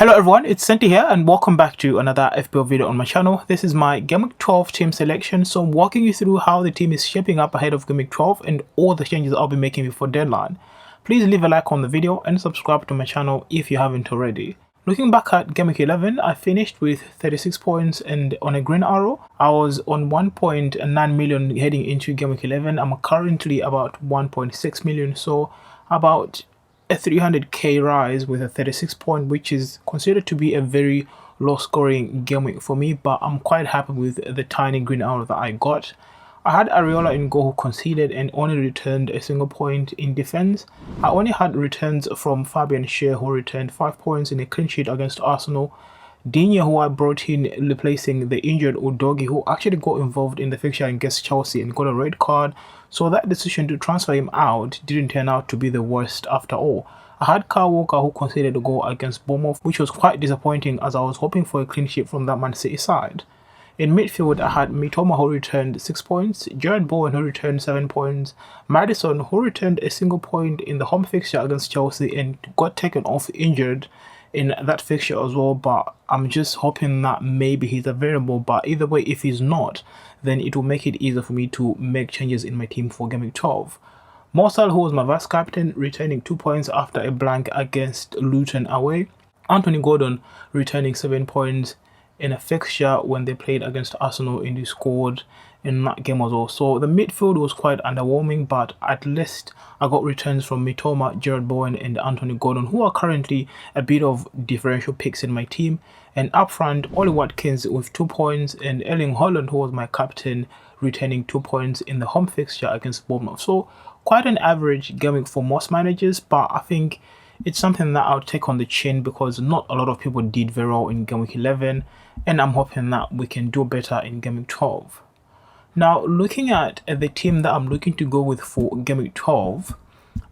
Hello everyone, it's Senti here and welcome back to another FPL video on my channel. This is my GAMEWEEK 12 team selection, so I'm walking you through how the team is shaping up ahead of GAMEWEEK 12 and all the changes I'll be making before deadline. Please leave a like on the video and subscribe to my channel if you haven't already. Looking back at GAMEWEEK 11, I finished with 36 points and on a green arrow. I was on 1.9 million heading into GAMEWEEK 11. I'm currently about 1.6 million, so about a 300k rise with a 36 point, which is considered to be a very low scoring game week for me, but I'm quite happy with the tiny green arrow that I got. I had Areola in goal who conceded and only returned a single point in defense. I only had returns from Fabian Schär, who returned 5 points in a clean sheet against Arsenal. Digne, who I brought in replacing the injured Udogie, who actually got involved in the fixture against Chelsea and got a red card, so that decision to transfer him out didn't turn out to be the worst after all. I had Kyle Walker, who conceded a goal against Bournemouth, which was quite disappointing as I was hoping for a clean sheet from that Man City side. In midfield, I had Mitoma, who returned 6 points, Jared Bowen, who returned 7 points, Madison, who returned a single point in the home fixture against Chelsea and got taken off injured in that fixture as well, but I'm just hoping that maybe he's available. But either way, if he's not, then it will make it easier for me to make changes in my team for GAMEWEEK 12. Morsal, who was my vice captain, returning 2 points after a blank against Luton away. Anthony Gordon returning 7 points in a fixture when they played against Arsenal and he scored in that game as well. So the midfield was quite underwhelming, but at least I got returns from Mitoma, Jared Bowen and Anthony Gordon, who are currently a bit of differential picks in my team. And up front, Ollie Watkins with 2 points and Erling Haaland, who was my captain, returning 2 points in the home fixture against Bournemouth. So quite an average game for most managers, but I think it's something that I'll take on the chin because not a lot of people did very well in GAMEWEEK 11, and I'm hoping that we can do better in GAMEWEEK 12. Now, looking at the team that I'm looking to go with for GAMEWEEK 12,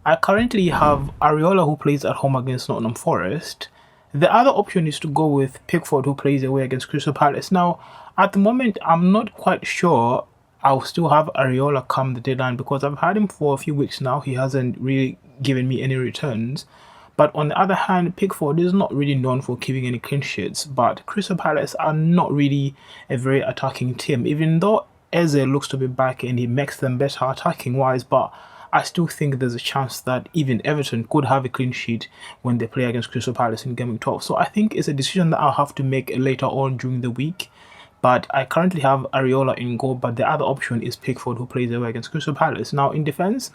I currently have Areola, who plays at home against Nottingham Forest. The other option is to go with Pickford, who plays away against Crystal Palace. Now, at the moment, I'm not quite sure I'll still have Areola come the deadline because I've had him for a few weeks now. He hasn't really given me any returns. But on the other hand, Pickford is not really known for keeping any clean sheets, but Crystal Palace are not really a very attacking team, even though Eze looks to be back and he makes them better attacking wise, but I still think there's a chance that even Everton could have a clean sheet when they play against Crystal Palace in GAMEWEEK 12. So I think it's a decision that I'll have to make later on during the week. But I currently have Areola in goal, but the other option is Pickford, who plays away against Crystal Palace. Now in defense,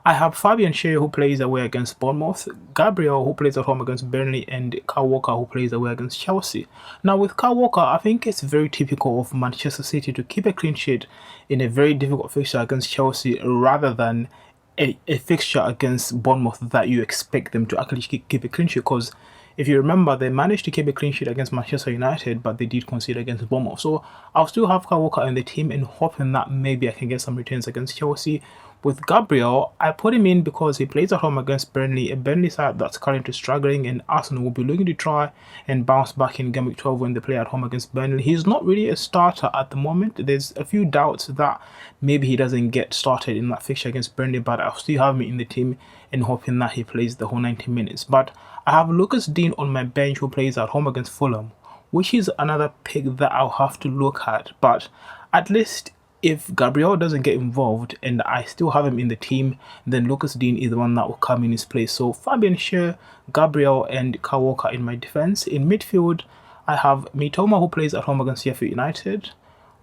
I have Fabian Schär, who plays away against Bournemouth, Gabriel, who plays at home against Burnley, and Kyle Walker, who plays away against Chelsea. Now with Kyle Walker, I think it's very typical of Manchester City to keep a clean sheet in a very difficult fixture against Chelsea rather than a fixture against Bournemouth that you expect them to actually keep a clean sheet, because if you remember, they managed to keep a clean sheet against Manchester United, but they did concede against Bournemouth. So I'll still have Kyle Walker in the team and hoping that maybe I can get some returns against Chelsea. With Gabriel, I put him in because he plays at home against Burnley, a Burnley side that's currently struggling, and Arsenal will be looking to try and bounce back in GAMEWEEK 12 when they play at home against Burnley. He's not really a starter at the moment. There's a few doubts that maybe he doesn't get started in that fixture against Burnley, but I'll still have him in the team and hoping that he plays the whole 90 minutes. But I have Lucas Digne on my bench, who plays at home against Fulham, which is another pick that I'll have to look at. But at least if Gabriel doesn't get involved and I still have him in the team, then Lucas Digne is the one that will come in his place. So Fabian Schär, Gabriel and Kyle Walker in my defense. In midfield, I have Mitoma, who plays at home against Sheffield United,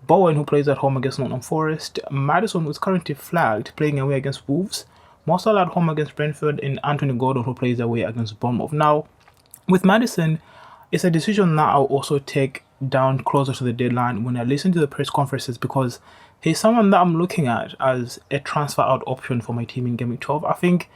Bowen, who plays at home against Nottingham Forest, Madison, who is currently flagged, playing away against Wolves, Morsal at home against Brentford, and Anthony Gordon, who plays away against Bournemouth. Now, with Madison, it's a decision that I'll also take down closer to the deadline when I listen to the press conferences, because he's someone that I'm looking at as a transfer out option for my team in GAMEWEEK 12. I think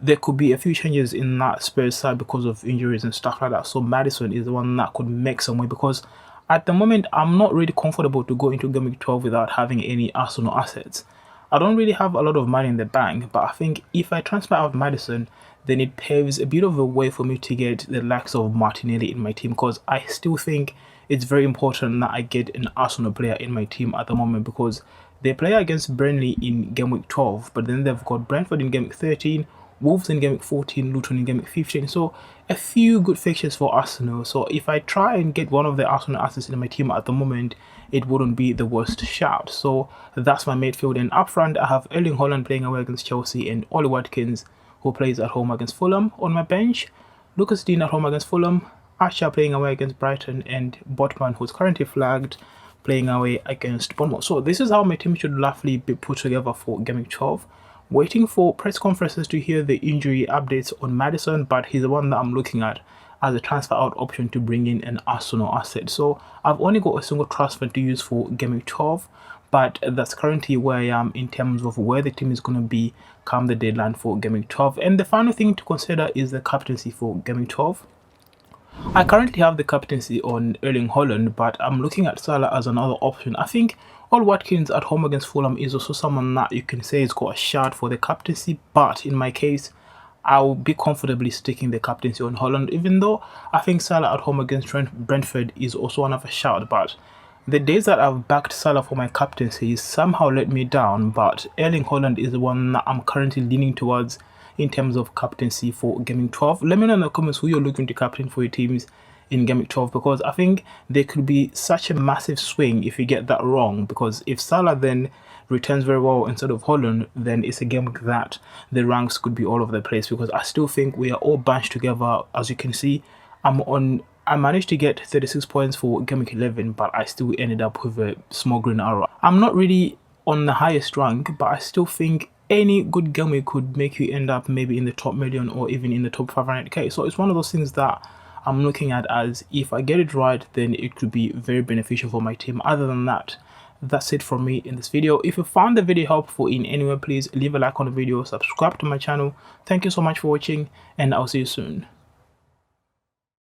there could be a few changes in that Spurs side because of injuries and stuff like that. So Madison is the one that could make some way, because at the moment I'm not really comfortable to go into GAMEWEEK 12 without having any Arsenal assets. I don't really have a lot of money in the bank, but I think if I transfer out Madison, then it paves a bit of a way for me to get the likes of Martinelli in my team, because I still think it's very important that I get an Arsenal player in my team at the moment, because they play against Burnley in GAMEWEEK 12, but then they've got Brentford in GAMEWEEK 13, Wolves in game week 14, Luton in game week 15. So a few good fixtures for Arsenal. So if I try and get one of the Arsenal assets in my team at the moment, it wouldn't be the worst shout. So that's my midfield. And up front, I have Erling Haaland playing away against Chelsea and Ollie Watkins, who plays at home against Fulham. On my bench, Lucas Dean at home against Fulham, Asher playing away against Brighton, and Botman, who's currently flagged, playing away against Bournemouth. So this is how my team should roughly be put together for Game Week 12. Waiting for press conferences to hear the injury updates on Maddison, but he's the one that I'm looking at as a transfer out option to bring in an Arsenal asset. So I've only got a single transfer to use for Game Week 12, but that's currently where I am in terms of where the team is going to be come the deadline for Game Week 12. And the final thing to consider is the captaincy for Game Week 12. I currently have the captaincy on Erling Haaland, but I'm looking at Salah as another option. I think Ollie Watkins at home against Fulham is also someone that you can say has got a shot for the captaincy, but in my case, I'll be comfortably sticking the captaincy on Haaland, even though I think Salah at home against Brentford is also another shout. But the days that I've backed Salah for my captaincy somehow let me down, but Erling Haaland is the one that I'm currently leaning towards in terms of captaincy for Game Week 12. Let me know in the comments who you're looking to captain for your teams in Game Week 12, because I think there could be such a massive swing if you get that wrong, because if Salah then returns very well instead of Haaland, then it's a game week that the ranks could be all over the place, because I still think we are all bunched together. As you can see, I managed to get 36 points for Game Week 11, but I still ended up with a small green arrow. I'm not really on the highest rank, but I still think any good game week could make you end up maybe in the top million or even in the top 500k. So it's one of those things that I'm looking at as, if I get it right, then it could be very beneficial for my team. Other than that, that's it from me in this video. If you found the video helpful in any way, please leave a like on the video, subscribe to my channel. Thank you so much for watching, and I'll see you soon.